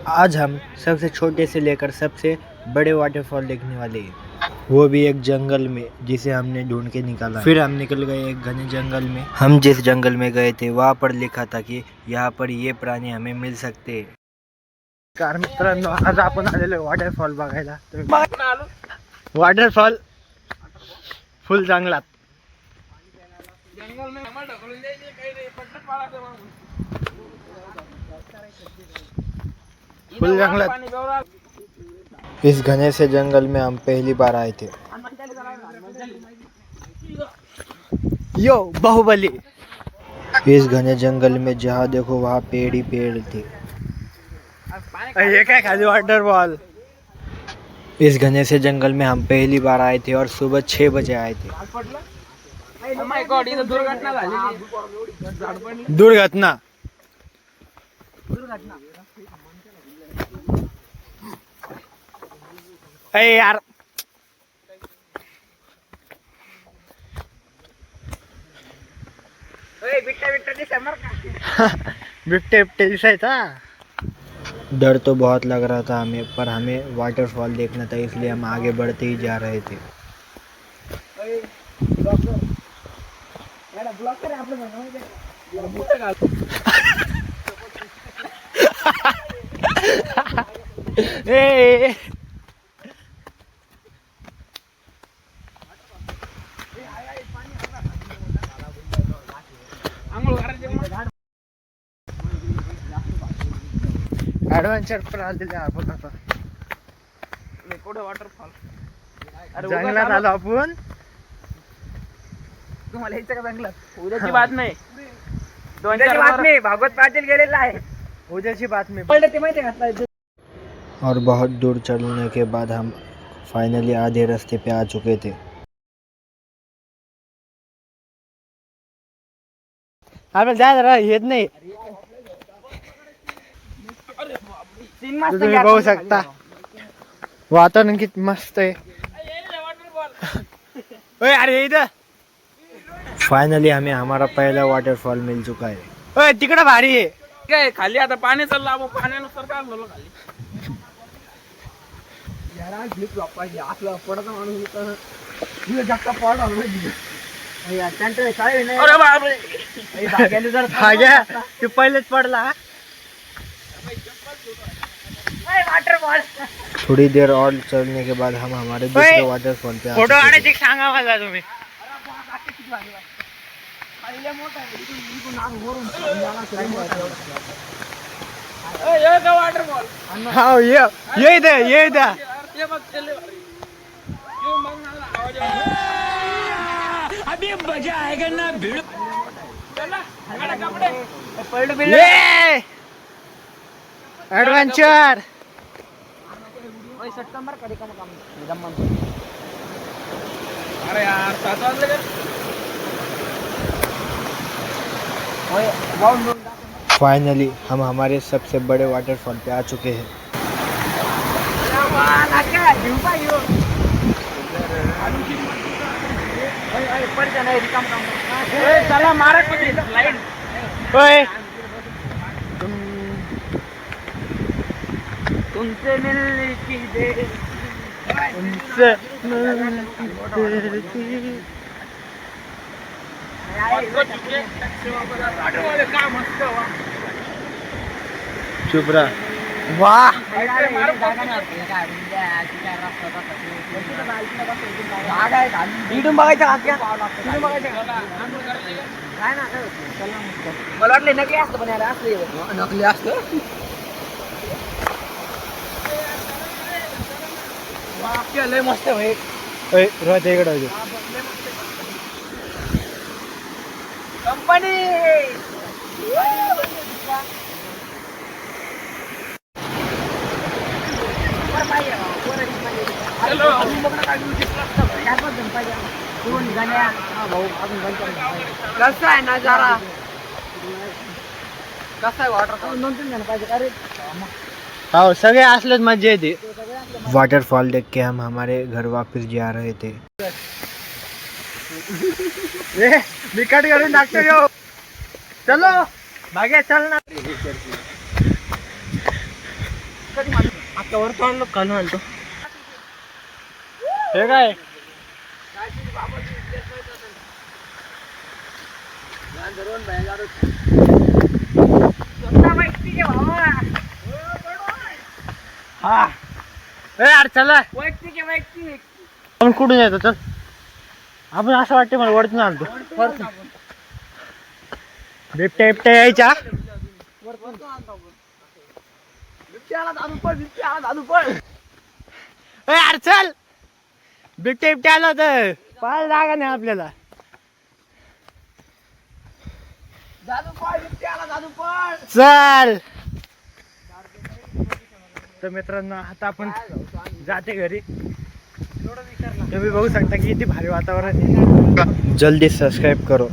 आज हम सबसे छोटे से लेकर सबसे बड़े वाटरफॉल देखने वाले हैं, वो भी एक जंगल में जिसे हमने ढूंढ के निकाला। फिर हम निकल गए एक घने जंगल में। हम जिस जंगल में गए थे वहाँ पर लिखा था कि यहाँ पर ये प्राणी हमें मिल सकते हैं। कार मित्रांनो, आज आपण आलेलो वॉटरफॉल बघायला। वॉटरफॉल फुल जंगलात। फुल जंगलात। इस घने से जंगल में हम पहली बार आए थे। यो बाहुबली। इस घने जंगल में जहाँ देखो वहाँ पेड़ ही पेड़ थे। ये क्या खाली वाटरफॉल। इस घने से जंगल में हम पहली बार आए थे और सुबह 6 बजे आए थे। दुर्घटना अरे यार, बिट्टे बिट्टे दिसायचा। डर तो बहुत लग रहा था हमें, पर हमें वाटरफॉल देखना था, इसलिए हम आगे बढ़ते ही जा रहे थे। ऍडव्हेंचर पर आलेले आपण आता वॉटरफॉल जंगलात आलो आपण। तुम्हाला यायचं का जंगलात? उद्याची बात नाही, भागवत पाटील गेलेला आहे। उद्याची बातमी ते माहिती आहे। और बहुत दूर चलने के बाद हम फाइनली आधे रास्ते पे आ चुके थे। आपल्याला जायला जरा येत नाही। तुम्ही बघू शकता वातावरण किती मस्त आहे। अरे इधर फाइनली हमें हमारा पहला वाटरफॉल मिल चुका है। तिकडे भारी आहे काय खाली। आता पाणी चाललं, आपण पाण्यानुसार काय झालं खाली। यार ग्लिप वापायची आपला पडता माणूस होता जक्का पडला यार टेंटर काय नाही। अरे बाप रे, ए भाग्याने जर भाग्या तू पहिलेच पडला। वाटरफॉल थोड़ी देर और चलने के बाद हम हमारे दूसरे वाटरफॉल पे आ चुके थे। फोटो आने सांगा मला तुम्ही। हाँ ये इधर अभी मजा आएगा ना। भीड़ एडवेंचर अरे यार 7 वाजले। फाइनली हम हमारे सबसे बड़े वाटरफॉल पे आ चुके हैं। तुमसे मिलने की देर, तुमसे मिलने की चुप रहा। वाह इडून बघायचं मला वाटलं नकली असतं, पण याला असले नकली असतं। लय मस्त भाई रोज इकडे कंपनी कसा आहे नजारा, कसा आहे वाटरफॉल। 2-3 जण पाहिजे। अरे हाँ सगे असलेच मजा येते। वाटरफॉल देख के हम हमारे घर वापस जा रहे थे। विकट करून टाकतो यो। चलो भाग्या चल ना. आता वर तो आणलो खालून आणतो. हे काय हा यार चला आपण कुठून येतो चल. आपण असं वाटतं मला वरतून आणतो. बिबट्या बिबट्या यायच्या. यार चल बिबट्या बिबट्या आला तर पाहायला जागा नाही आपल्याला. चल तर मित्रांनो आता आपण जाते घरी. तुम्ही बघू शकता की किती भारी वातावरण आहे. जल्दी सब्सक्राइब करो.